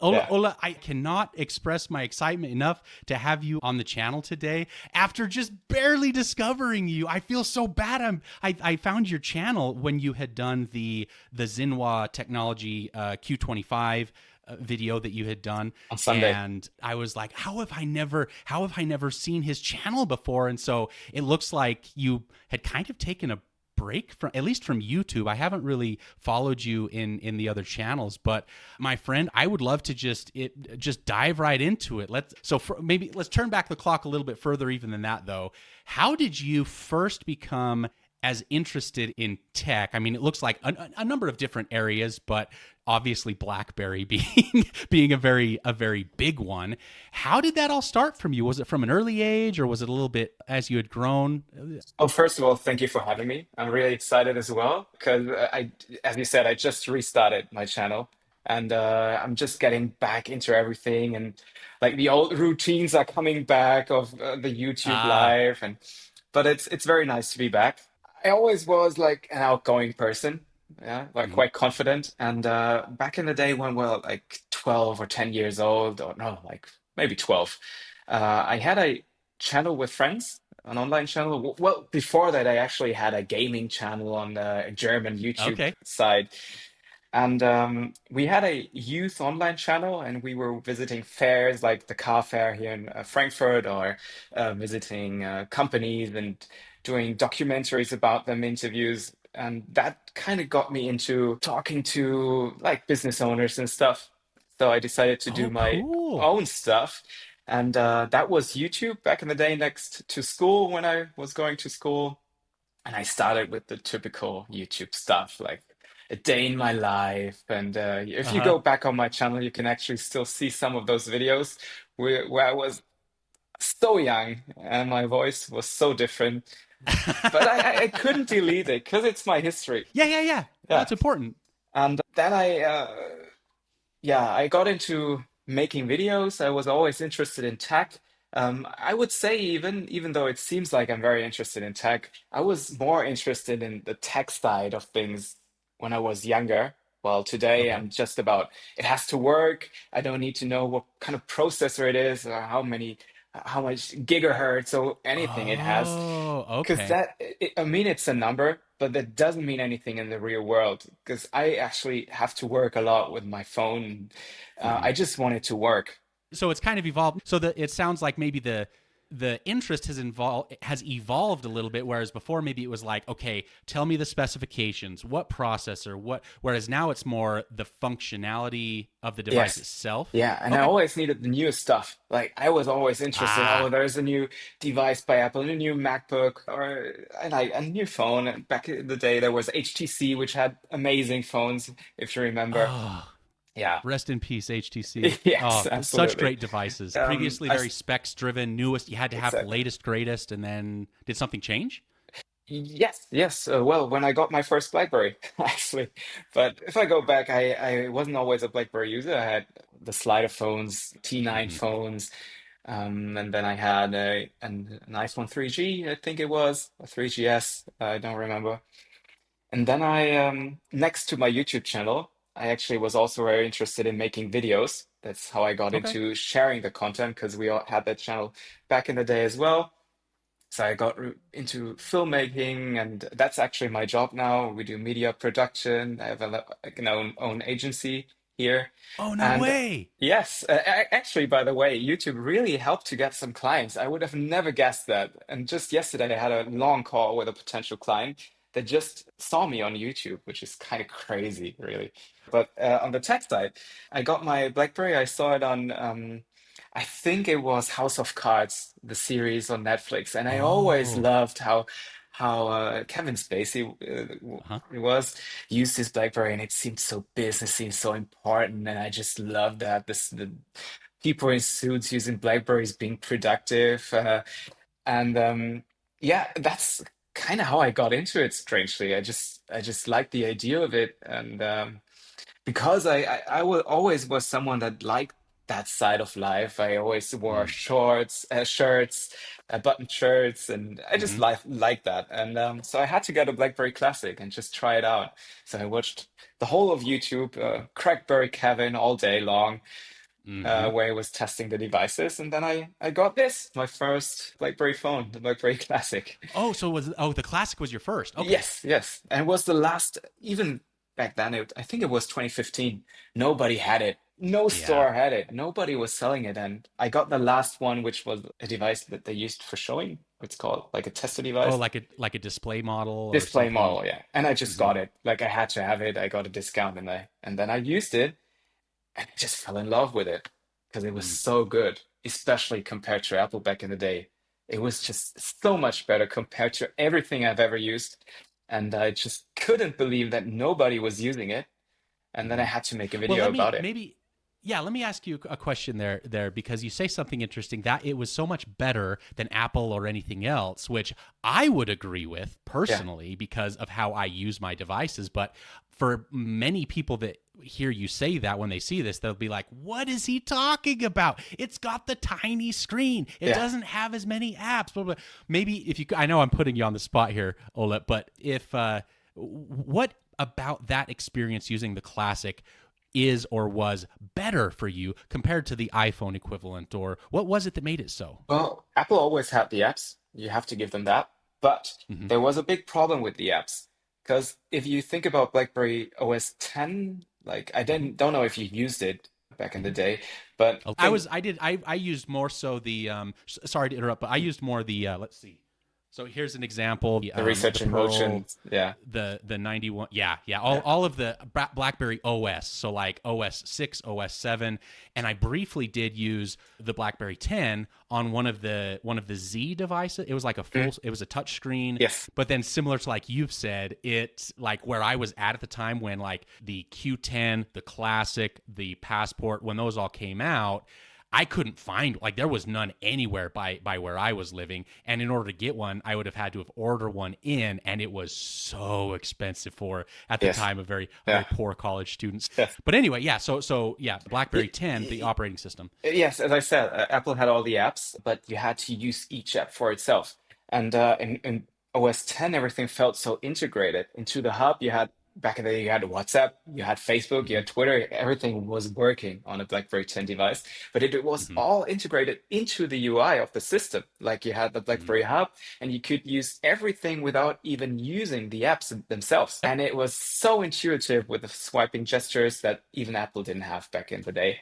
Ola, Yeah. Ola, I cannot express my excitement enough to have you on the channel today. After just barely discovering you, I feel so bad. I found your channel when you had done the Zinwa Technology Q25 video that you had done, On Sunday. and I was like, how have I never seen his channel before? And so it looks like you had kind of taken a break from, at least from YouTube. I haven't really followed you in the other channels, but my friend, I would love to just dive right into it. Maybe let's turn back the clock a little bit further even than that though. How did you first become as interested in tech? I mean, it looks like a number of different areas, but obviously BlackBerry being a very big one. How did that all start from you? Was it from an early age, or was it a little bit as you had grown? Oh, first of all, thank you for having me. I'm really excited as well because as you said, I just restarted my channel and I'm just getting back into everything and like the old routines are coming back of the YouTube Ah, live and but it's very nice to be back. I always was like an outgoing person, yeah, like mhm. quite confident. And back in the day when we were like 12 or 10 years old, or no, like maybe 12, I had a channel with friends, an online channel. Well, before that, I actually had a gaming channel on a German YouTube Okay. side. And we had a youth online channel, and we were visiting fairs like the car fair here in Frankfurt, or visiting companies and doing documentaries about them, interviews. And that kind of got me into talking to like business owners and stuff. So I decided to do Oh, my cool. own stuff. And that was YouTube back in the day next to school when I was going to school. And I started with the typical YouTube stuff, like a day in my life. And if you Uh-huh. go back on my channel, you can actually still see some of those videos where I was so young and my voice was so different. But I couldn't delete it because it's my history. Yeah, yeah, yeah. Yeah. That's important. And then I got into making videos. I was always interested in tech. I would say even though it seems like I'm very interested in tech, I was more interested in the tech side of things when I was younger. Well, today Okay. I'm just about it has to work. I don't need to know what kind of processor it is or how much gigahertz or anything it has. Oh, Because okay. I mean, it's a number, but that doesn't mean anything in the real world. Because I actually have to work a lot with my phone. Mhm. I just want it to work. So it's kind of evolved. So it sounds like maybe the interest has evolved a little bit, whereas before maybe it was like, okay, tell me the specifications, what processor, what, whereas now it's more the functionality of the device Yes. itself. Yeah, and I Okay. always needed the newest stuff. Like I was always interested. Oh, Ah. there's a new device by Apple, a new MacBook, or a new phone. And back in the day, there was HTC, which had amazing phones, if you remember. Oh, Yeah. rest in peace, HTC. Yes, Oh, such absolutely. great devices. Previously I very specs driven, newest. You had to have exactly. latest, greatest, and then did something change? Yes, yes. Well, when I got my first BlackBerry, actually. But if I go back, I wasn't always a BlackBerry user. I had the slider phones, T9 Hmm. phones, and then I had an iPhone 3G, I think it was, or 3GS, I don't remember. And then next to my YouTube channel, I actually was also very interested in making videos. That's how I got Okay. into sharing the content because we all had that channel back in the day as well. So I got into filmmaking, and that's actually my job now. We do media production. I have like an own agency here. Oh, no And way. yes, actually, by the way, YouTube really helped to get some clients. I would have never guessed that. And just yesterday, I had a long call with a potential client that just saw me on YouTube, which is kind of crazy, really. But on the tech side, I got my BlackBerry. I saw it on I think it was House of Cards, the series on Netflix, and I always Oh. loved how Kevin Spacey Uh-huh. it was used his BlackBerry, and it seemed so businessy and so important, and I just loved that the people in suits using BlackBerries being productive, and yeah, that's kind of how I got into it. Strangely, I just liked the idea of it, and because I always was someone that liked that side of life. I always wore Mm. shirts, button shirts, and I just Mm-hmm. like that. And so I had to get a BlackBerry Classic and just try it out. So I watched the whole of YouTube, CrackBerry Kevin all day long, Mm-hmm. where I was testing the devices, and then I got this, my first BlackBerry phone, the BlackBerry Classic. Oh, so the classic was your first? Okay. Yes, yes. And it was the last, even back then, I think it was 2015. Nobody had it. No Yeah. store had it. Nobody was selling it. And I got the last one, which was a device that they used for showing. It's called like a tester Oh, device. like a display model or Display something. model, yeah. And I just Mm-hmm. got it. Like I had to have it. I got a discount and then I used it and I just fell in love with it because it was Mm. so good, especially compared to Apple back in the day. It was just so much better compared to everything I've ever used. And I just couldn't believe that nobody was using it. And then I Mm-hmm. had to make a Well, video about it. let me ask you a question there because you say something interesting that it was so much better than Apple or anything else, which I would agree with Yeah. personally because of how I use my devices. But for many people that hear you say that when they see this, they'll be like, "What is he talking about? It's got the tiny screen. It Yeah. doesn't have as many apps." Blah, blah. Maybe if you, I know I'm putting you on the spot here, Ole, but if what about that experience using the classic is or was better for you compared to the iPhone equivalent, or what was it that made it so? Well, Apple always had the apps. You have to give them that. But Mm-hmm. there was a big problem with the apps. Because if you think about BlackBerry OS 10, like I Mm-hmm. don't know if you used it back in the Mm-hmm. day, but Oh, think I used more so the sorry to interrupt, but I used more the let's see. So here's an example: the the research in motion, Pearl, yeah. the 91, yeah, Yeah. all of the BlackBerry OS, so like OS 6, OS 7, and I briefly did use the BlackBerry 10 on one of the Z devices. It was like Mm, it was a touch screen, yes. but then similar to like you've said, it's like where I was at the time when like the Q10, the Classic, the Passport, when those all came out, I couldn't find, like, there was none anywhere by where I was living, and in order to get one, I would have had to have ordered one in, and it was so expensive for at the Yes. time a Yeah. very poor college students. Yes. But anyway, yeah. So yeah, BlackBerry Y- 10, the y- operating system. Yes, as I said, Apple had all the apps, but you had to use each app for itself. And in OS 10, everything felt so integrated into the hub. You had back in the day, you had WhatsApp, you had Facebook, you Mm-hmm. had Twitter. Everything was working on a BlackBerry 10 device, but it was Mm-hmm. all integrated into the UI of the system. Like you had the Mm-hmm. BlackBerry Hub, and you could use everything without even using the apps themselves. Yep. And it was so intuitive with the swiping gestures that even Apple didn't have back in the day.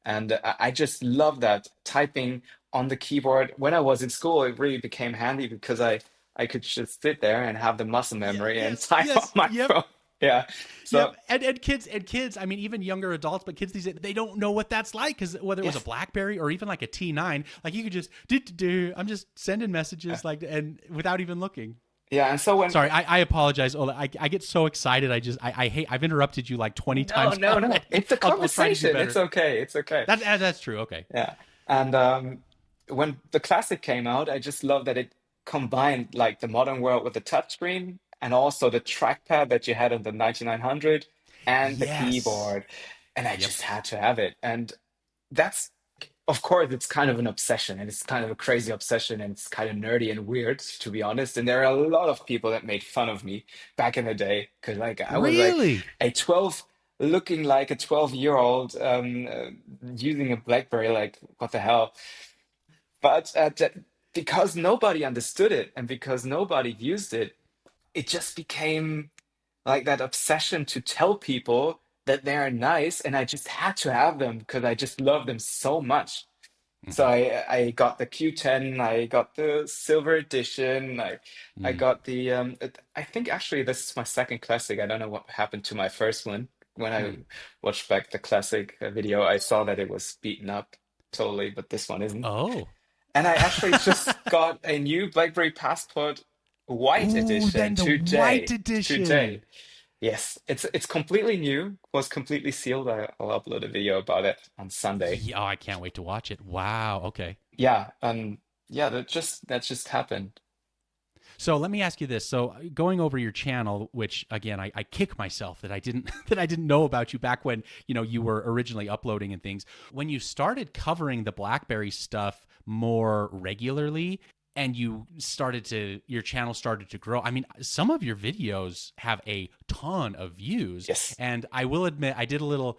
And I just love that typing on the keyboard. When I was in school, it really became handy because I could just sit there and have the muscle Yeah. memory and Yes. type on Yes. my Yep. phone. Yeah. So Yep, and kids. I mean, even younger adults, but kids these days, they don't know what that's like because whether it was a yes. BlackBerry or even like a T9, like you could just do. I'm just sending Uh, messages like and without even looking. yeah. And so when Sorry, I apologize, Ola. I get so excited. I hate. I've interrupted you like 20 no, times no, no. already. It's a I'll try to do conversation. It's better. okay. It's okay. That's true. Okay. Yeah. And when the classic came out, I just love that it combined like the modern world with the touchscreen and also the trackpad that you had on the 9900 and the Yes. keyboard. And I Yep. just had to have it. And that's, of course, it's kind of an obsession and it's kind of a crazy obsession and it's kind of nerdy and weird, to be honest. And there are a lot of people that made fun of me back in the day because like I was like Really? a 12 looking like a 12-year-old using a BlackBerry, like what the hell? But because nobody understood it and because nobody used it, it just became like that obsession to tell people that they're nice, and I just had to have them because I just love them so much. So Mm-hmm. I got the Q10, I got the silver edition, I Mm. got the I think actually this is my second classic. I don't know what happened to my first one. When I Hmm. watched back the classic video, I saw that it was beaten up totally, but this one isn't. Oh. And I actually just got a new BlackBerry Passport White Ooh, Edition then the white today. edition. Today. Yes, it's completely new, was completely sealed. I'll upload a video about it on Sunday. Yeah, oh, I can't wait to watch it. Wow. Okay. Yeah, yeah, that just happened. So let me ask you this. So going over your channel, which again, I kick myself that I didn't that I didn't know about you back when, you were originally uploading and things. When you started covering the BlackBerry stuff more regularly, and your channel started to grow. I mean, some of your videos have a ton of views, Yes. and I will admit I did a little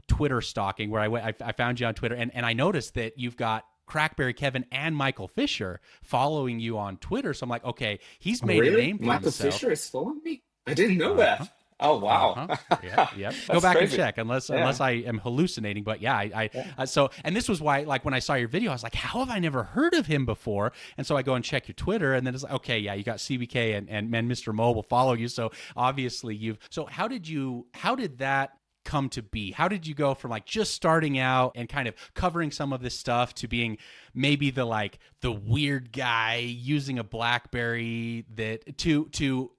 Twitter stalking where I found you on Twitter, and I noticed that you've got Crackberry Kevin and Michael Fisher following you on Twitter. So I'm like, okay, he's Oh, made a really? name for Michael himself. Fisher is following me? I didn't know Uh huh. that. Oh, Uh wow. huh. Yep. Yep. Go That's back and crazy. check, unless Yeah. I am hallucinating. But yeah, Yeah. so, and this was why, like when I saw your video, I was like, how have I never heard of him before? And so I go and check your Twitter, and then it's like, okay, yeah, you got CBK and Mr. Mobile follow you. So obviously you've. So how did that come to be? How did you go from like just starting out and kind of covering some of this stuff to being maybe the weird guy using a BlackBerry that to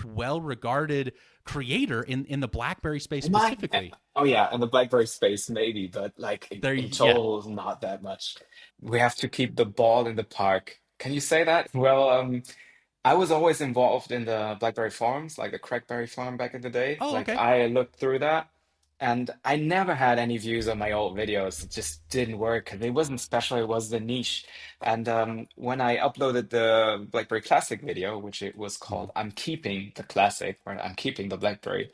well regarded creator in the BlackBerry space Am I? specifically? Oh, yeah. In the BlackBerry space, maybe, but like There, in yeah. total, not that much. We have to keep the ball in the park. Can you say that? Well, I was always involved in the BlackBerry forums, like the CrackBerry forum back in the day. Oh, Like okay. I looked through that, and I never had any views on my old videos. It just didn't work. It wasn't special. It was the niche. And when I uploaded the BlackBerry Classic video, which it was Mhm. called "I'm Keeping the Classic" or "I'm Keeping the BlackBerry,"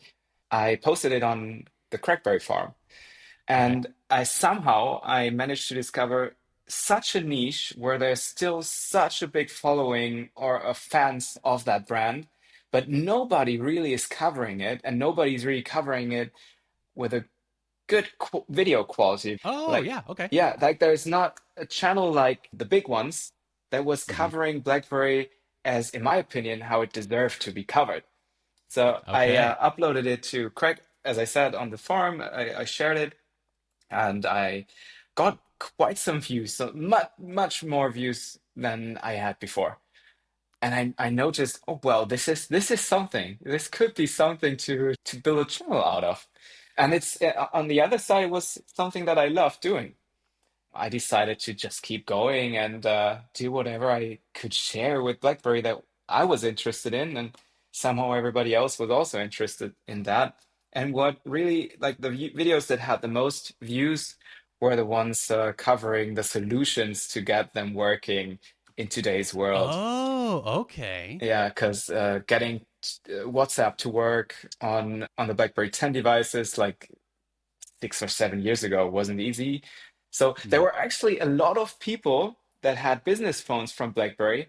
I posted it on the CrackBerry forum. Okay. And I managed to discover such a niche where there's still such a big following or fans of that brand, but nobody really is covering it, and nobody's really covering it with a good video quality. Oh, Like, yeah. Okay. yeah, like there's not a channel like the big ones that was Hmm. covering BlackBerry as, in my opinion, how it deserved to be covered. So I Okay. uploaded it to Craig, as I said on the forum. I shared it, and I got quite some views, so much more views than I had before. And I noticed, oh well, this is something. This could be something to build a channel out of. And it's on the other side, it was something that I love doing. I decided to just keep going and do whatever I could share with BlackBerry that I was interested in, and somehow everybody else was also interested in that. And what really, like the videos that had the most views were the ones covering the solutions to get them working in today's world. Oh, okay. Yeah, because getting WhatsApp to work on the BlackBerry 10 devices, like 6 or 7 years ago, wasn't easy. So there No. were actually a lot of people that had business phones from BlackBerry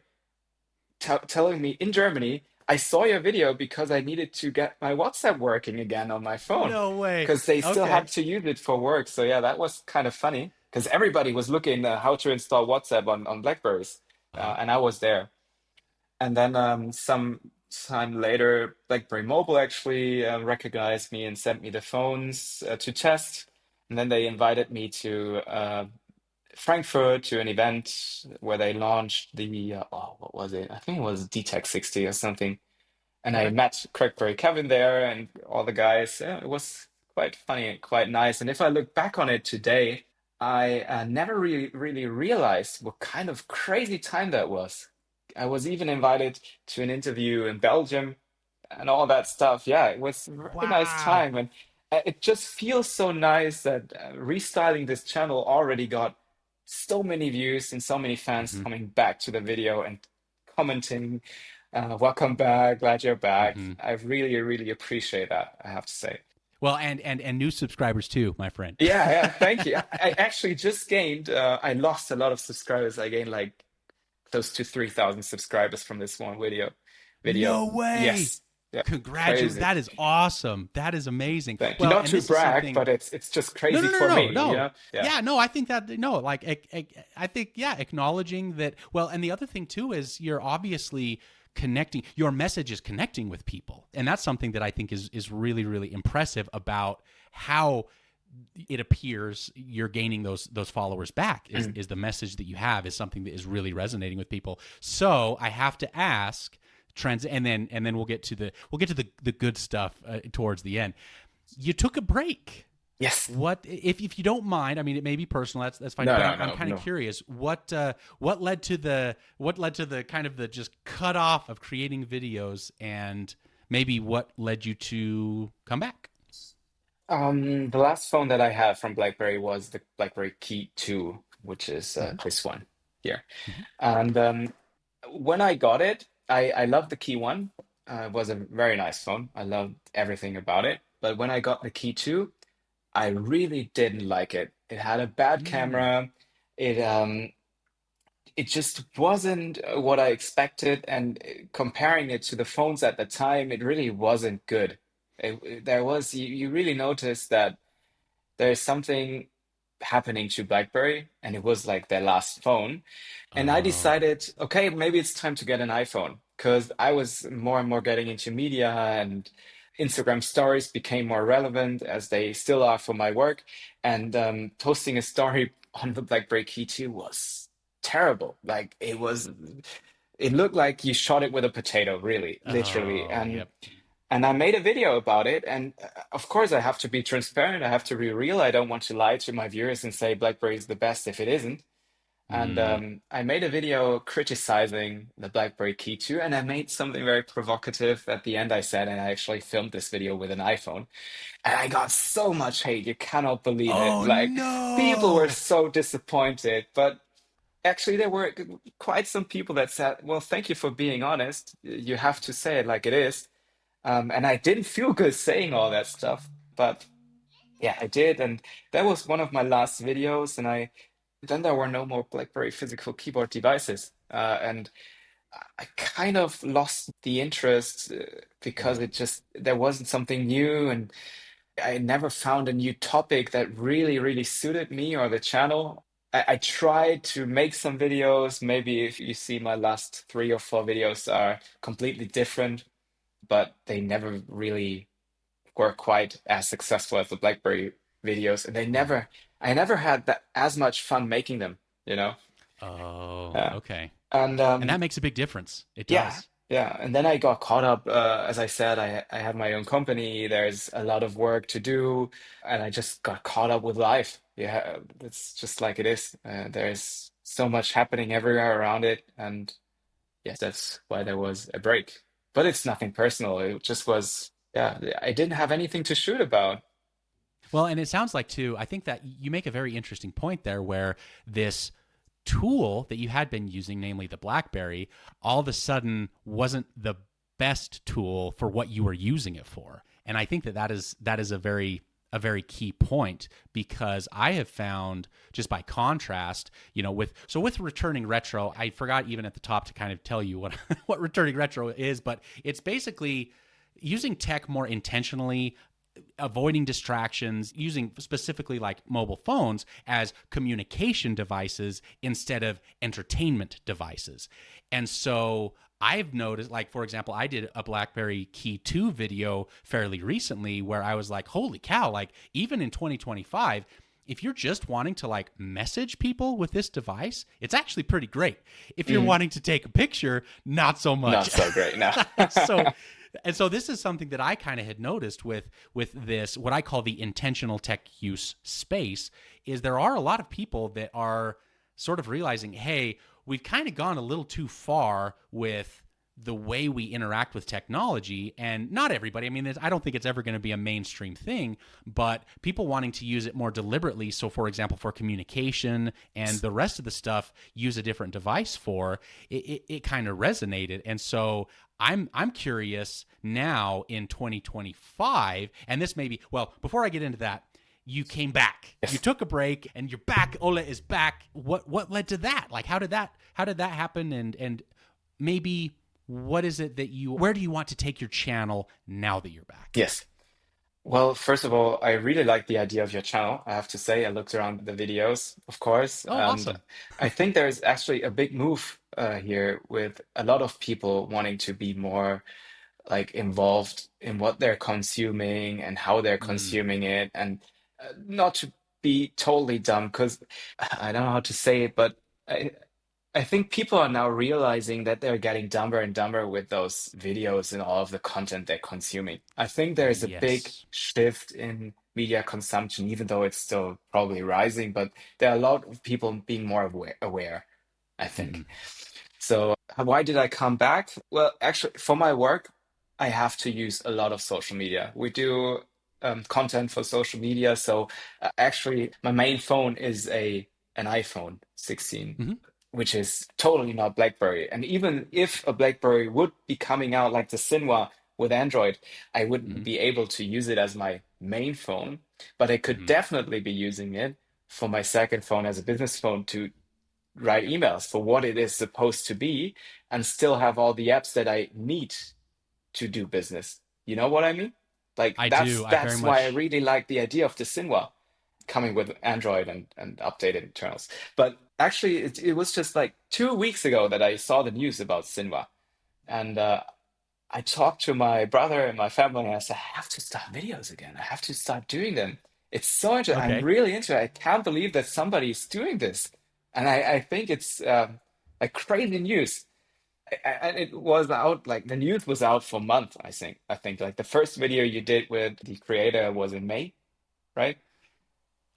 telling me in Germany, I saw your video because I needed to get my WhatsApp working again on my phone No way. because they still had Okay. to use it for work. So yeah, that was kind of funny because everybody was looking how to install WhatsApp on BlackBerries, Uh-huh. and I was there. And then some time later, BlackBerry Mobile actually recognized me and sent me the phones to test. And then they invited me to Frankfurt to an event where they launched the, oh, what was it? I think it was DTEC 60 or something. And I Okay. met Crackberry Kevin there and all the guys. Yeah, it was quite funny and quite nice. And if I look back on it today, I never really realized what kind of crazy time that was. I was even invited to an interview in Belgium and all that stuff. Yeah, it was a very nice Wow. time. And it just feels so nice that restyling this channel already got so many views and so many fans Hmm. coming back to the video and commenting, welcome back, glad you're back. Hmm. I really appreciate that, I have to say. Well, and new subscribers too, my friend. Yeah, yeah, thank you. I actually just gained, I lost a lot of subscribers. I gained like close to 3,000 subscribers from this one video. No way. Yes. Yeah, Congratulations. crazy. That is awesome. That is amazing. Thank you. Well, Not and to this is brag, something. but it's just No, crazy no, no, for no, me, no. Yeah. Yeah, no, I think that, no, like, I think, yeah, acknowledging that. Well, and the other thing too is you're obviously connecting, your message is connecting with people. And that's something that I think is really, really impressive about how it appears you're gaining those followers back Mm. is the message that you have is something that is really resonating with people. So I have to ask trends, and then we'll get to the good stuff towards the end. You took a break. Yes. What if you don't mind? I mean, it may be personal. That's fine. No, But no, I'm no, kind of no. curious. What led to the kind of the just cut off of creating videos, and maybe what led you to come back? The last phone that I had from BlackBerry was the BlackBerry Key 2, which is Hmm. this one here. Hmm. And when I got it, I loved the Key 1. It was a very nice phone. I loved everything about it. But when I got the Key 2, I really didn't like it. It had a bad Mm. camera. It just wasn't what I expected. And comparing it to the phones at the time, it really wasn't good. There was you really noticed that there's something happening to BlackBerry, and it was like their last phone. And I Oh. decided, okay, maybe it's time to get an iPhone because I was more and more getting into media, and Instagram stories became more relevant as they still are for my work. And posting a story on the BlackBerry Key 2 was terrible. Like it looked like you shot it with a potato, really, literally. Oh. And Yep. I made a video about it. And of course, I have to be transparent. I have to be real. I don't want to lie to my viewers and say BlackBerry is the best if it isn't. And Mm. I made a video criticizing the BlackBerry Key 2, and I made something very provocative at the end. I said, and I actually filmed this video with an iPhone, and I got so much hate. You cannot believe it. Oh Like, people were no. so disappointed. But actually, there were quite some people that said, well, thank you for being honest. You have to say it like it is. And I didn't feel good saying all that stuff, but yeah, I did. And that was one of my last videos. And then there were no more BlackBerry physical keyboard devices. And I kind of lost the interest because Mm. there wasn't something new. And I never found a new topic that really, really suited me or the channel. I tried to make some videos. Maybe if you see my last 3 or 4 videos are completely different, but they never really were quite as successful as the BlackBerry videos, and Mm. I never had that as much fun making them, you know? Oh. Yeah. Okay. And And that makes a big difference. It yeah, does. yeah. And then I got caught up. As I said, I have my own company. There's a lot of work to do, and I just got caught up with life. Yeah, it's just like it is. There's so much happening everywhere around it, and yes, that's why there was a break. But it's nothing personal. It just was, yeah, I didn't have anything to shoot about. Well, and it sounds like too, I think that you make a very interesting point there where this tool that you had been using, namely the BlackBerry, all of a sudden wasn't the best tool for what you were using it for. And I think that that is a very key point because I have found just by contrast, with returning retro, I forgot even at the top to kind of tell you what what returning retro is, but it's basically using tech more intentionally, avoiding distractions, using specifically like mobile phones as communication devices instead of entertainment devices. And so I've noticed, like, for example, I did a BlackBerry Key 2 video fairly recently where I was like, holy cow, like, even in 2025, if you're just wanting to like message people with this device, it's actually pretty great. If you're Mm, wanting to take a picture, not so much. not so great now. so so this is something that I kind of had noticed with this what I call the intentional tech use space is there are a lot of people that are sort of realizing, hey, we've kind of gone a little too far with the way we interact with technology. And not everybody, I mean, I don't think it's ever going to be a mainstream thing, but people wanting to use it more deliberately. So, for example, for communication and the rest of the stuff, use a different device for it kind of resonated. And so I'm curious now in 2025, and this may be, well, before I get into that, you came back. You Yes. took a break and you're back. Ole is back. What led to that? Like how did that happen, and maybe what is it that where do you want to take your channel now that you're back? Yes. Well, first of all, I really like the idea of your channel. I have to say, I looked around the videos, of course, Oh, and awesome. I think there's actually a big move here with a lot of people wanting to be more like involved in what they're consuming and how they're Mm, consuming it, and not to be totally dumb because I don't know how to say it, but I, I think people are now realizing that they're getting dumber and dumber with those videos and all of the content they're consuming. I think there's a big yes. shift in media consumption, even though it's still probably rising, but there are a lot of people being more aware, I Hmm. think. So why did I come back? Well, actually, for my work, I have to use a lot of social media. We do content for social media. So actually, my main phone is a an iPhone 16, Hmm. which is totally not BlackBerry. And even if a BlackBerry would be coming out like the Zinwa with Android, I wouldn't Hmm. be able to use it as my main phone, but I could Hmm. definitely be using it for my second phone as a business phone to write emails for what it is supposed to be and still have all the apps that I need to do business. You know what I mean? Like I do. that's I very that's why I much. really like the idea of the Sinwa coming with Android and updated internals. But actually, it was just like 2 weeks ago that I saw the news about Sinwa, and I talked to my brother and my family, and I said, I have to start videos again. I have to start doing them. It's so interesting. I'm Okay. really into it. I can't believe that somebody's doing this. And I think it's like crazy news. And it was out, like the news was out for a month, I think. I think like the first video you did with the creator was in May, right?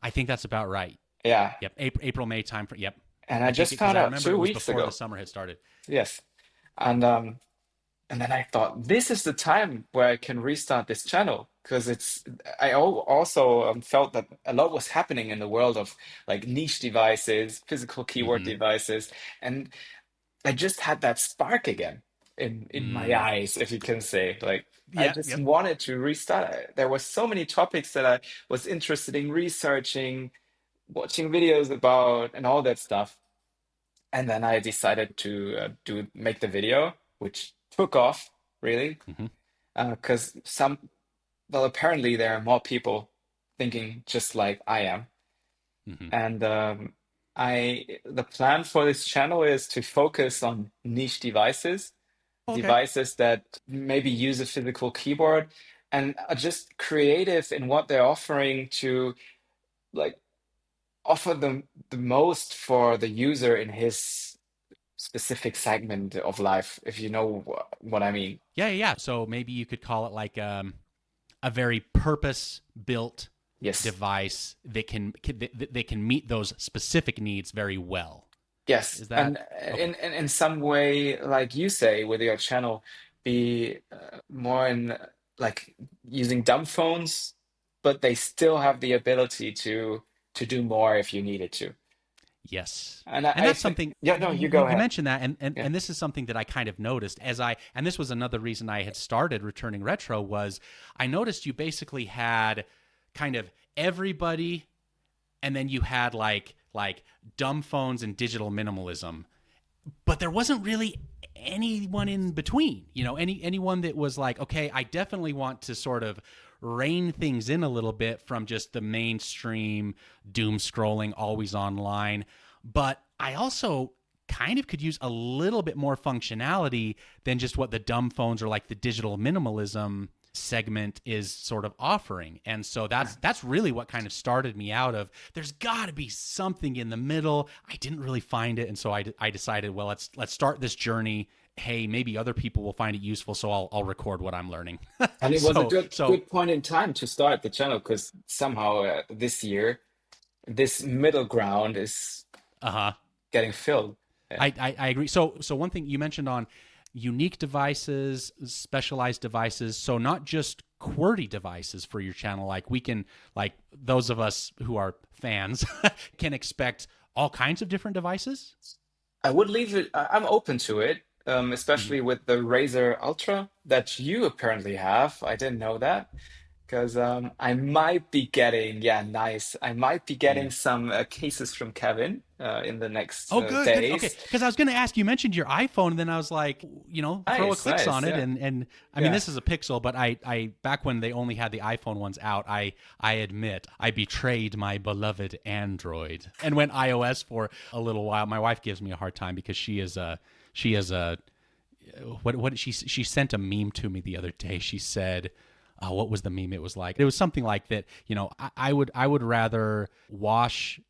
I think that's about right. Yeah. Yep. April, May time for. Yep. And I I think just it because found I out remember two it was weeks before the ago. summer had started. Yes. And and then I thought, this is the time where I can restart this channel because also felt that a lot was happening in the world of like niche devices, physical keyword Hmm. devices, and I just had that spark again in my Mm. eyes, if you can say. Like I Yep. just Yep. wanted to restart it. There were so many topics that I was interested in researching, watching videos about, and all that stuff. And then I decided to do make the video, which took off really, Hmm. because well, apparently there are more people thinking just like I am. Hmm. And the plan for this channel is to focus on niche devices, Okay. devices that maybe use a physical keyboard and are just creative in what they're offering to like offer the most for the user in his specific segment of life, if you know what I mean. Yeah. Yeah. So maybe you could call it like a very purpose built Yes. device that can meet those specific needs very well. Yes, Is that and okay? in some way, like you say with your channel, be more in like using dumb phones, but they still have the ability to do more if you needed to. Yes. And And I that's think, something yeah, no, you go you ahead. mentioned that, Yeah. and this is something that I kind of noticed and this was another reason I had started returning retro was I noticed you basically had kind of everybody, and then you had like dumb phones and digital minimalism, but there wasn't really anyone in between. Anyone that was like, okay, I definitely want to sort of rein things in a little bit from just the mainstream doom scrolling, always online. But I also kind of could use a little bit more functionality than just what the dumb phones or like the digital minimalism segment is sort of offering. And so that's really what kind of started me out of there's got to be something in the middle. I didn't really find it, and so I decided, well, let's start this journey. Hey, maybe other people will find it useful, so I'll record what I'm learning. And it was a so good so point in time to start the channel because somehow this year this middle ground is uh-huh. getting filled. Yeah. I agree. So one thing you mentioned on unique devices, specialized devices. So not just QWERTY devices for your channel. Like we can, like those of us who are fans, can expect all kinds of different devices. I would leave it. I'm open to it, Mm-hmm. especially with the Razer Ultra that you apparently have. I didn't know that because I might be getting, yeah, nice. I might be getting Mm. some cases from Kevin in the next Oh, good, good. Okay, days. because I was going to ask. You mentioned your iPhone, and then I was like, throw a Nice, clicks nice. on it, Yeah, and I mean, yeah. this is a Pixel, but I back when they only had the iPhone ones out, I admit I betrayed my beloved Android and went iOS for a little while. My wife gives me a hard time because she is a what she sent a meme to me the other day. She said. What was the meme? It was something like that. I would rather wash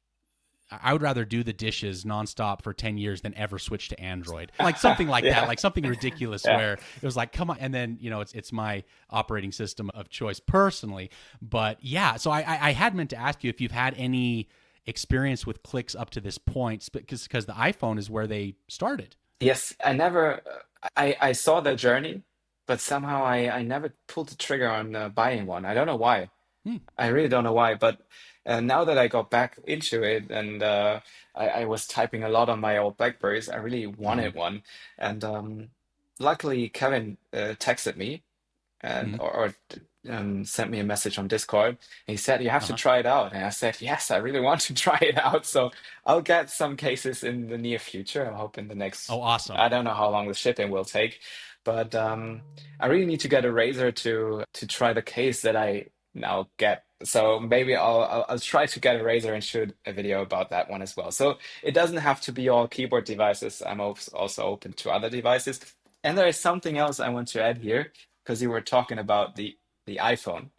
I would rather do the dishes nonstop for 10 years than ever switch to Android. Like something like that, Yeah, like something ridiculous yeah. where it was like, come on. And then, it's my operating system of choice personally. But yeah, so I had meant to ask you if you've had any experience with clicks up to this point, because the iPhone is where they started. Yes, I never, I saw the journey, but somehow I never pulled the trigger on buying one. I don't know why. Hmm. I really don't know why, but now that I got back into it and I was typing a lot on my old Blackberries, I really Mm-hmm. wanted one. And luckily, Kevin texted me and Mm-hmm. sent me a message on Discord. He said, "You have to Uh-huh. try it out." And I said, "Yes, I really want to try it out." So I'll get some cases in the near future. I hope in the next, Oh, awesome. I don't know how long the shipping will take, but I really need to get a razor to try the case that I now get. So maybe I'll try to get a razor and shoot a video about that one as well. So it doesn't have to be all keyboard devices. I'm also open to other devices. And there is something else I want to add here because you were talking about the iPhone,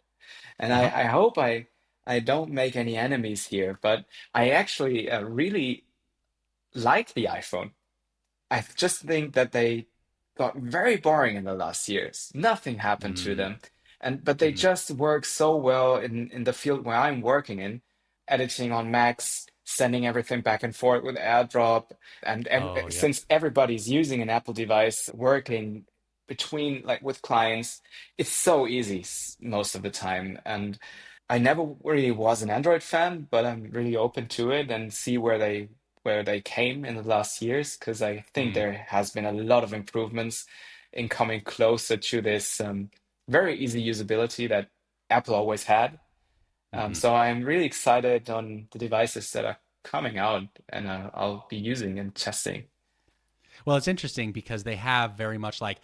and Uh-huh. I hope I don't make any enemies here, but I actually really like the iPhone. I just think that they got very boring in the last years. Nothing happened to Mm-hmm. them, and but they just work so well in the field where I'm working in, editing on Macs, sending everything back and forth with AirDrop, and Oh, yep. since everybody's using an Apple device, working between like with clients, it's so easy most of the time. And I never really was an Android fan, but I'm really open to it and see where they came in the last years because I think Mm. there has been a lot of improvements in coming closer to this very easy usability that Apple always had. Mm-hmm. So I'm really excited on the devices that are coming out and I'll be using and testing. Well, it's interesting because they have very much like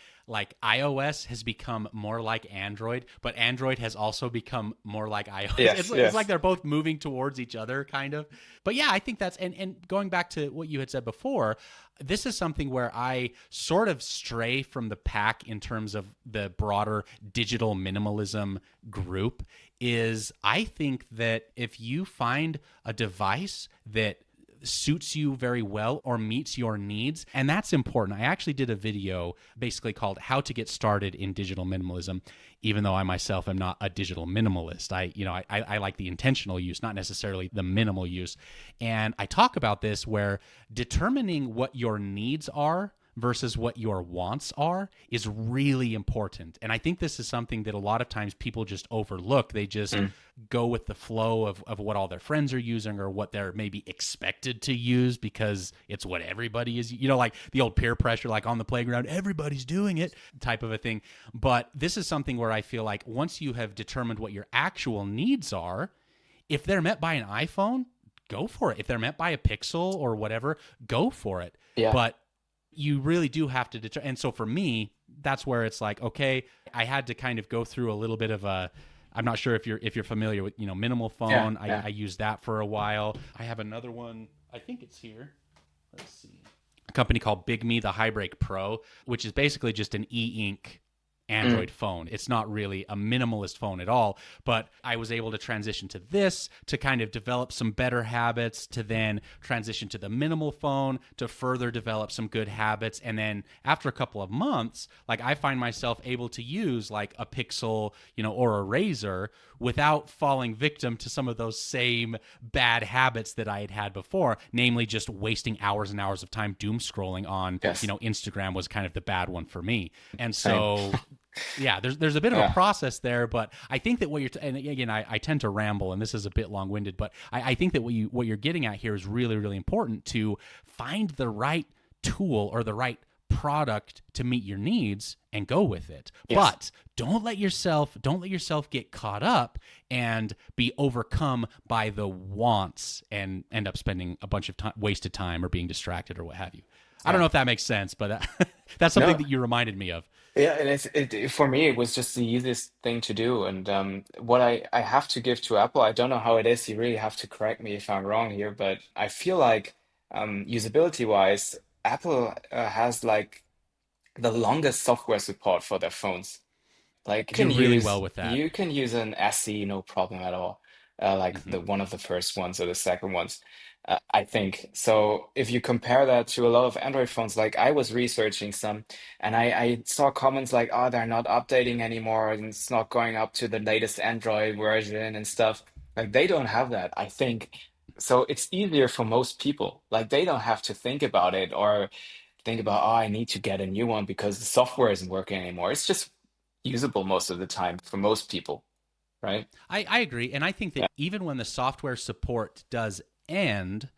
iOS has become more like Android, but Android has also become more like iOS. Yes, It's like yes. they're both moving towards each other, kind of. But yeah, I think that's and going back to what you had said before, this is something where I sort of stray from the pack in terms of the broader digital minimalism group. Is I think that if you find a device that suits you very well or meets your needs. And that's important. I actually did a video basically called How to Get Started in Digital Minimalism, even though I myself am not a digital minimalist. I like the intentional use, not necessarily the minimal use. And I talk about this where determining what your needs are versus what your wants are is really important. And I think this is something that a lot of times people just overlook. They just Mm. go with the flow of what all their friends are using or what they're maybe expected to use because it's what everybody is, like the old peer pressure, like on the playground, everybody's doing it type of a thing. But this is something where I feel like once you have determined what your actual needs are, if they're met by an iPhone, go for it. If they're met by a Pixel or whatever, go for it. Yeah. But you really do have to determine. And so for me, that's where it's like, okay, I had to kind of go through a little bit of a. I'm not sure if you're familiar with minimal Yeah. phone. I Yeah. used that for a while. I have another one. I think it's here. Let's see. A company called Big Me, the Highbreak Pro, which is basically just an e-ink Mm. Android phone. It's not really a minimalist phone at all, but I was able to transition to this to kind of develop some better habits, to then transition to the minimal phone to further develop some good habits. And then after a couple of months, like I find myself able to use like a Pixel, or a Razor without falling victim to some of those same bad habits that I had had before, namely just wasting hours and hours of time doom scrolling on, Yes. Instagram was kind of the bad one for me. And Same. so yeah, there's a bit of a Yeah. process there, but I think that what you're and again, I tend to ramble, and this is a bit long winded, but I think that what you're getting at here is really really important to find the right tool or the right product to meet your needs and go with it. Yes. But don't let yourself get caught up and be overcome by the wants and end up spending a bunch of time, wasted time, or being distracted or what have you. I don't Yeah. know if that makes sense, but that's something No. that you reminded me of. Yeah, and for me, it was just the easiest thing to do. And what I have to give to Apple, I don't know how it is. You really have to correct me if I'm wrong here, but I feel like usability wise, Apple has like the longest software support for their phones. Like Do really well with that. you can use an SE no problem at all. like Hmm. the one of the first ones or the second ones. I think so. If you compare that to a lot of Android phones, like I was researching some, and I saw comments like, "Oh, they're not updating anymore, and it's not going up to the latest Android version and stuff." Like they don't have that. I think so. It's easier for most people. Like they don't have to think about it or think about, "Oh, I need to get a new one because the software isn't working anymore." It's just usable most of the time for most people, right? I agree. And I think Yeah. that even when the software support does end,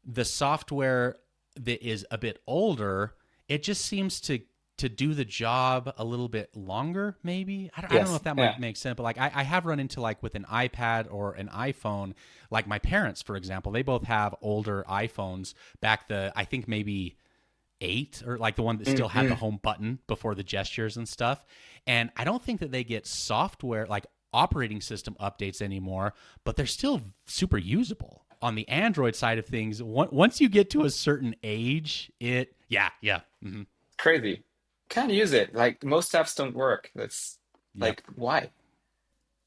the software that is a bit older, it just seems to do the job a little bit longer, maybe. I don't know Yes. if that might Yeah. make sense, but like I have run into like with an iPad or an iPhone, like my parents, for example, they both have older iPhones back I think maybe 8 or like the one that still had the Mm-hmm. home button before the gestures and stuff. And I don't think that they get software like operating system updates anymore, but they're still super usable. On the Android side of things, once you get to a certain age, yeah. Hmm. Crazy. Can't use it. Like most apps don't work. That's Yep. like why?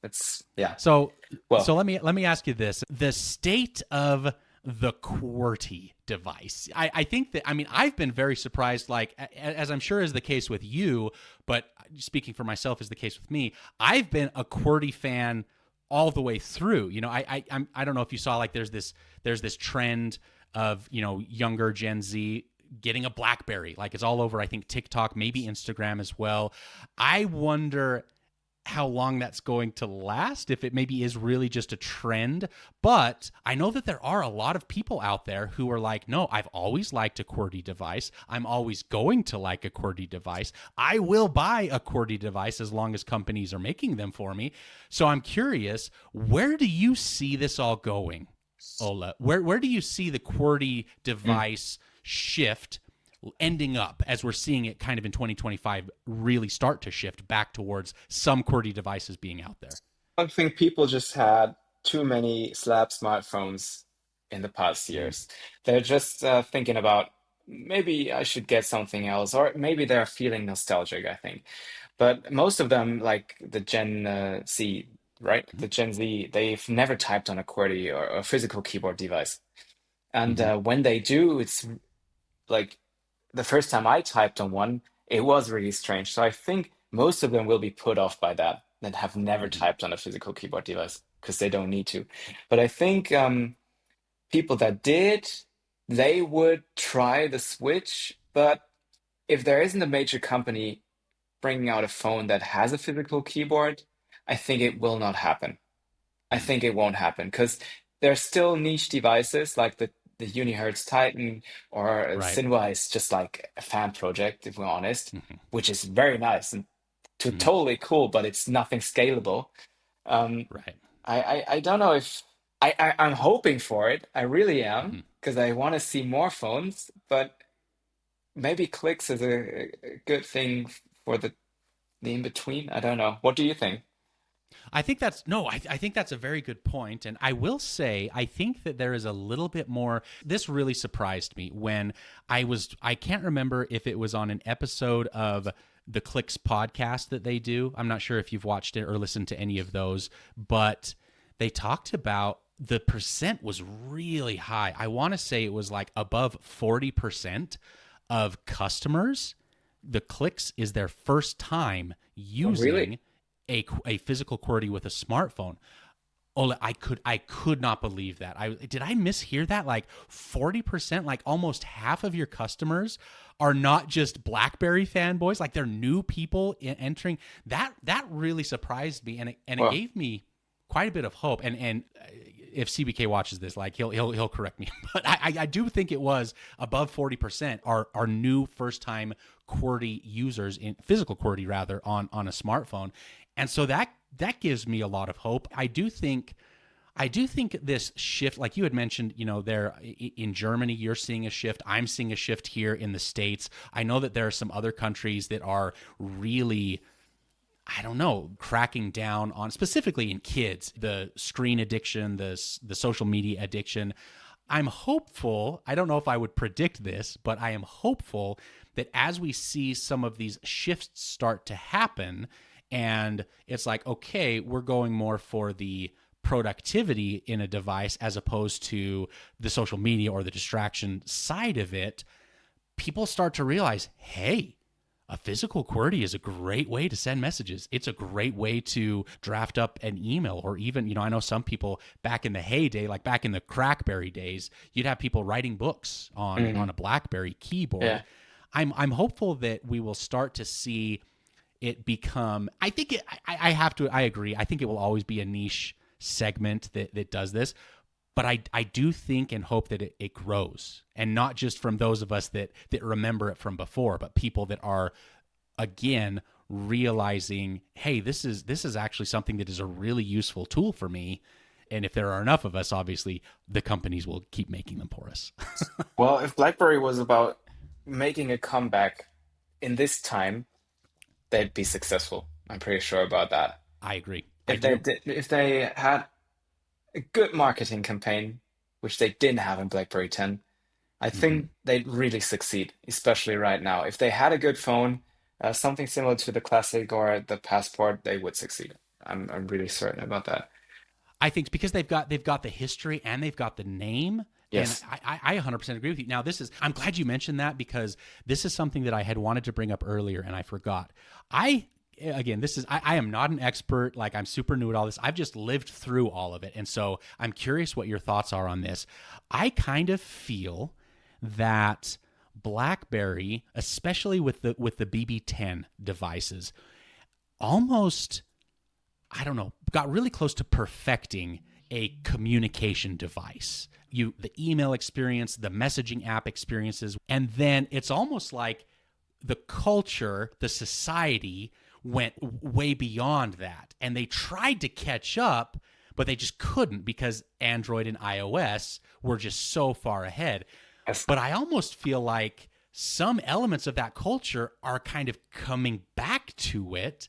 That's yeah. So Well, let me ask you this: the state of the QWERTY device. I think that I've been very surprised. Like as I'm sure is the case with you, but speaking for myself is the case with me. I've been a QWERTY fan all the way through. You know, I don't know if you saw like there's this trend of younger Gen Z getting a BlackBerry. Like it's all over. I think TikTok, maybe Instagram as well. I wonder how long that's going to last, if it maybe is really just a trend. But I know that there are a lot of people out there who are like, no, I've always liked a QWERTY device. I'm always going to like a QWERTY device. I will buy a QWERTY device as long as companies are making them for me. So I'm curious, where do you see this all going, Ola? Where do you see the QWERTY mm, device shift ending up as we're seeing it kind of in 2025 really start to shift back towards some QWERTY devices being out there? I think people just had too many slab smartphones in the past Mm, years. They're just thinking about maybe I should get something else, or maybe they're feeling nostalgic, I think. But most of them, like the Gen Z, right? mm, The Gen Z, they've never typed on a QWERTY or a physical keyboard device. And mm, when they do, it's like the first time I typed on one, it was really strange. So I think most of them will be put off by that have never mm, typed on a physical keyboard device because they don't need to. But I think people that did, they would try the Switch. But if there isn't a major company bringing out a phone that has a physical keyboard, I think it will not happen. I mm, think it won't happen because there's still niche devices like the Unihertz Titan or right. Zinwa is just like a fan project, if we're honest, Mm, which is very nice and mm, totally cool, but it's nothing scalable. Um, right. I don't know if I'm hoping for it. I really am Mm. because I want to see more phones, but maybe clicks is a good thing for the in between. I don't know. What do you think? I think that's no, I think that's a very good point. And I will say, I think that there is a little bit more. This really surprised me when I can't remember if it was on an episode of the Clicks podcast that they do. I'm not sure if you've watched it or listened to any of those, but they talked about the percent was really high. I want to say it was like above 40% of customers. The Clicks is their first time Oh, really? using a physical QWERTY with a smartphone. Ole, I could not believe that. I mishear that? Like 40%, like almost half of your customers are not just BlackBerry fanboys, like they're new people entering. That really surprised me, and it Well, gave me quite a bit of hope. And if CBK watches this, like he'll correct me, but I do think it was above 40% are new first time QWERTY users in physical QWERTY rather on a smartphone, and so that gives me a lot of hope. I do think this shift, like you had mentioned, there in Germany, you're seeing a shift. I'm seeing a shift here in the States. I know that there are some other countries that are really, I don't know, cracking down on specifically in kids, the screen addiction, the social media addiction. I'm hopeful. I don't know if I would predict this, but I am hopeful that as we see some of these shifts start to happen, and it's like, okay, we're going more for the productivity in a device as opposed to the social media or the distraction side of it, people start to realize, hey, a physical QWERTY is a great way to send messages. It's a great way to draft up an email, or even, I know some people back in the heyday, like back in the CrackBerry days, you'd have people writing books on a BlackBerry keyboard. Yeah. I'm hopeful that we will start to see it become, I agree. I think it will always be a niche segment that does this. But I do think and hope that it grows, and not just from those of us that remember it from before, but people that are, again, realizing, hey, this is actually something that is a really useful tool for me. And if there are enough of us, obviously, the companies will keep making them for us. Well, if BlackBerry was about making a comeback in this time, they'd be successful. I'm pretty sure about that. I agree. I do. If they had a good marketing campaign, which they didn't have in BlackBerry 10, I Mm-hmm. think they'd really succeed, especially right now. If they had a good phone, something similar to the Classic or the Passport, they would succeed. I'm really certain about that. I think because they've got the history and they've got the name. And Yes. I 100% agree with you. Now, I'm glad you mentioned that, because this is something that I had wanted to bring up earlier and I forgot. I am not an expert. Like, I'm super new at all this. I've just lived through all of it. And so I'm curious what your thoughts are on this. I kind of feel that BlackBerry, especially with the BB10 devices, almost, I don't know, got really close to perfecting a communication device. The email experience, the messaging app experiences, and then it's almost like the culture, the society went way beyond that. And they tried to catch up, but they just couldn't, because Android and iOS were just so far ahead. Yes. But I almost feel like some elements of that culture are kind of coming back to it.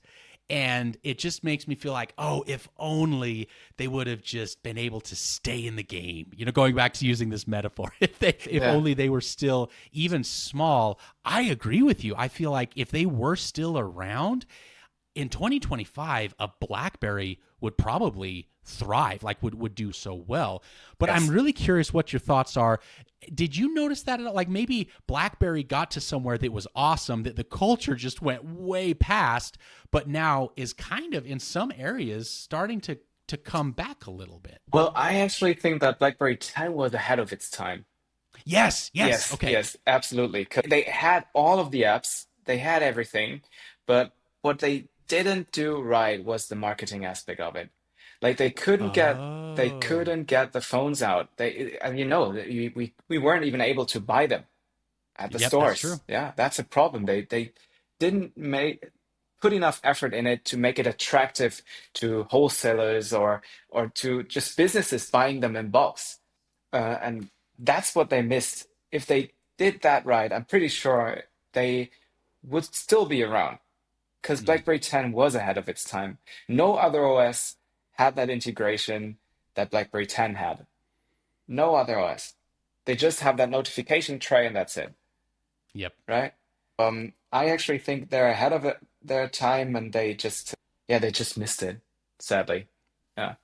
And it just makes me feel like, oh, if only they would have just been able to stay in the game. Going back to using this metaphor, if Yeah. only they were still even small. I agree with you. I feel like if they were still around in 2025, a BlackBerry would probably thrive, like would do so well. But I'm Yes. really curious what your thoughts are. Did you notice that, like, maybe BlackBerry got to somewhere that was awesome, that the culture just went way past, but now is kind of in some areas starting to come back a little bit? Well, I actually think that BlackBerry 10 was ahead of its time. Yes. Yes, Okay. yes, absolutely. 'Cause they had all of the apps, they had everything, but what they didn't do right was the marketing aspect of it. Like they Oh. couldn't get the phones out. And we weren't even able to buy them at the Yep, that's true. stores. Yeah, that's a problem. They didn't make put enough effort in it to make it attractive to wholesalers or to just businesses buying them in bulks. And that's what they missed. If they did that right, I'm pretty sure they would still be around, because Mm. BlackBerry 10 was ahead of its time. No other OS had that integration that BlackBerry 10 had. No other OS. They just have that notification tray and that's it, Yep. right? I actually think they're ahead of their time, and they just missed it, sadly. Yeah.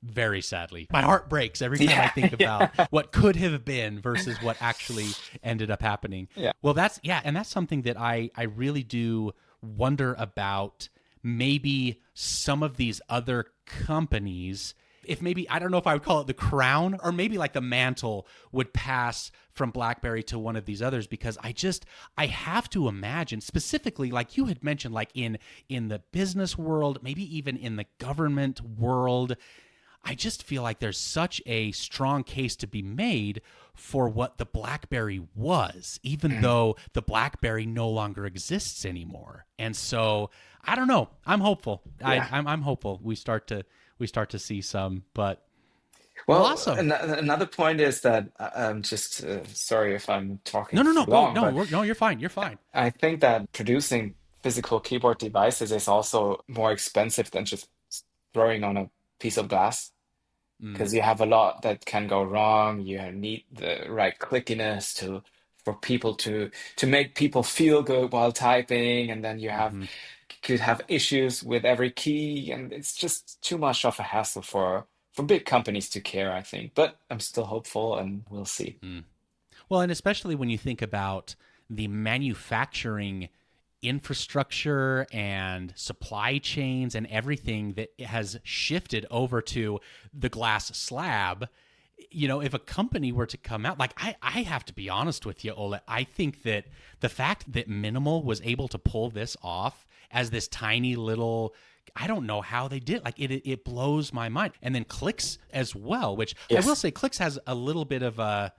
Very sadly. My heart breaks every time I Yeah, think about yeah, what could have been versus what actually ended up happening. yeah. Well, and that's something that I really do wonder about. Maybe some of these other companies, if maybe, I don't know if I would call it the crown, or maybe like the mantle would pass from BlackBerry to one of these others, because I have to imagine, specifically, like you had mentioned, like in the business world, maybe even in the government world, I just feel like there's such a strong case to be made for what the BlackBerry was, even Mhm. though the BlackBerry no longer exists anymore. And so I don't know. I'm hopeful. Yeah. I'm hopeful we start to see some. But well, Well, awesome. another point is that I'm just sorry if I'm talking No, for go. long, No, but no, you're fine. You're fine. I think that producing physical keyboard devices is also more expensive than just throwing on a piece of glass, Mm, because you have a lot that can go wrong. You need the right clickiness for people to make people feel good while typing, and then you have hmm could have issues with every key, and it's just too much of a hassle for big companies to care, I think. But I'm still hopeful, and we'll see. Mm. Well, and especially when you think about the manufacturing infrastructure and supply chains and everything that has shifted over to the glass slab. If a company were to come out, like I have to be honest with you, Ole, I think that the fact that Minimal was able to pull this off as this tiny little, I don't know how they did. Like it blows my mind. And then Clicks as well, which I will Yes. say Clicks has a little bit of a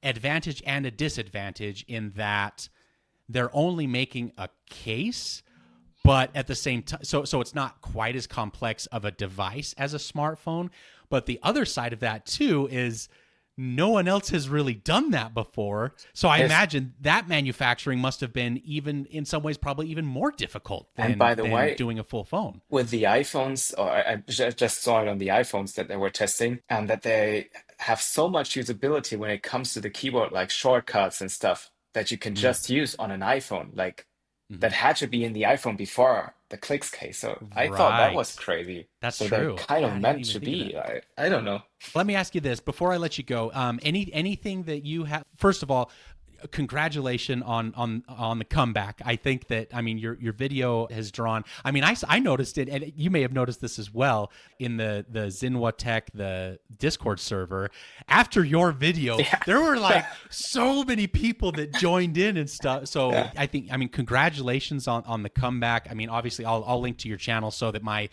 advantage and a disadvantage in that they're only making a case, but at the same time, so it's not quite as complex of a device as a smartphone. But the other side of that too is no one else has really done that before. So I Yes. imagine that manufacturing must have been, even in some ways, probably even more difficult And than by the than way, doing a full phone. with the iPhones, or just saw it on the iPhones that they were testing, and that they have so much usability when it comes to the keyboard, like shortcuts and stuff that you can Mm, just use on an iPhone, like mhm. that had to be in the iPhone before the clicks case. So I thought that was Right. crazy. That's So they're true. kind Yeah, of I didn't meant even to think of that. be. I don't know. Let me ask you this before I let you go. Anything that you have? First of all, congratulations on the comeback. I think that, I mean, your video has drawn. I mean, I noticed it, and you may have noticed this as well in the Zinwa Tech, the Discord server. After your video, Yeah. there were like so many people that joined in and stuff. So Yeah. I mean, congratulations on the comeback. I mean, obviously, I'll link to your channel so that my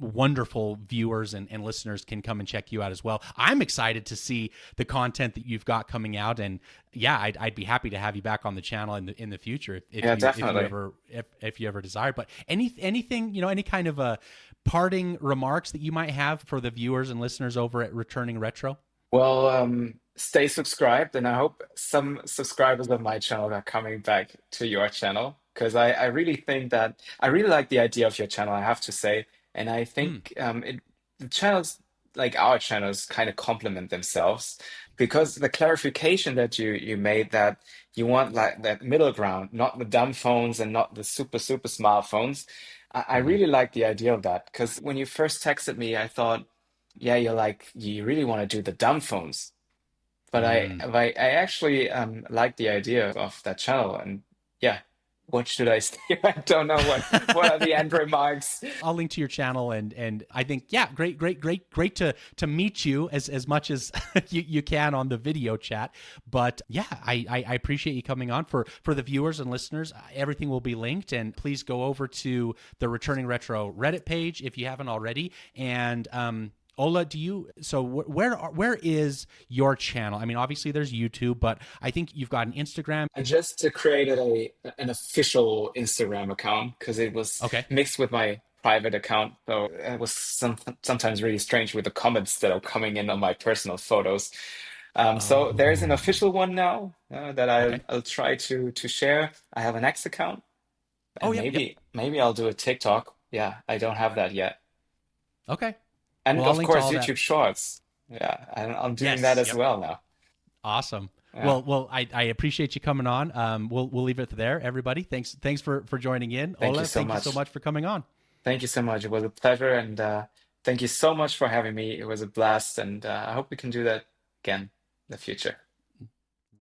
wonderful viewers and listeners can come and check you out as well. I'm excited to see the content that you've got coming out, and yeah, I'd be happy to have you back on the channel in the future Yeah, if you definitely. ever if you ever desire. But anything, any kind of parting remarks that you might have for the viewers and listeners over at Returning Retro? Well, stay subscribed, and I hope some subscribers of my channel are coming back to your channel, because I really think that I really like the idea of your channel, I have to say. And I Hmm. think the channels, like our channels, kind of complement themselves, because the clarification that you made, that you want like that middle ground, not the dumb phones and not the super smartphones. I Mm-hmm. really like the idea of that, because when you first texted me, I thought, yeah, you're like, you really want to do the dumb phones. But Mm. I actually like the idea of that channel. And yeah, what should I say? I don't know what are the end remarks. I'll link to your channel, and I think, yeah, great to meet you as much as you can on the video chat. But yeah, I appreciate you coming on. For the viewers and listeners, everything will be linked, and please go over to the Returning Retro Reddit page if you haven't already. And Ola, do you? So where is your channel? I mean, obviously there's YouTube, but I think you've got an Instagram. I just created an official Instagram account, because it was Okay. mixed with my private account. So it was sometimes really strange with the comments that are coming in on my personal photos. So there's an Oh. official one now that Okay. I'll try to share. I have an X account, Oh, and yep, yep. maybe I'll do a TikTok. Yeah, I don't have that yet. Okay. Well, And I'll of link to course, all that. YouTube Shorts. Yeah, I'm doing that Yes. as Yep. well now. Awesome. Yeah. Well, I appreciate you coming on. We'll leave it there, everybody. Thanks for joining in. Thank you Ola, so thank you so much. much for coming on. Thank you so much. It was a pleasure, and thank you so much for having me. It was a blast, and I hope we can do that again in the future.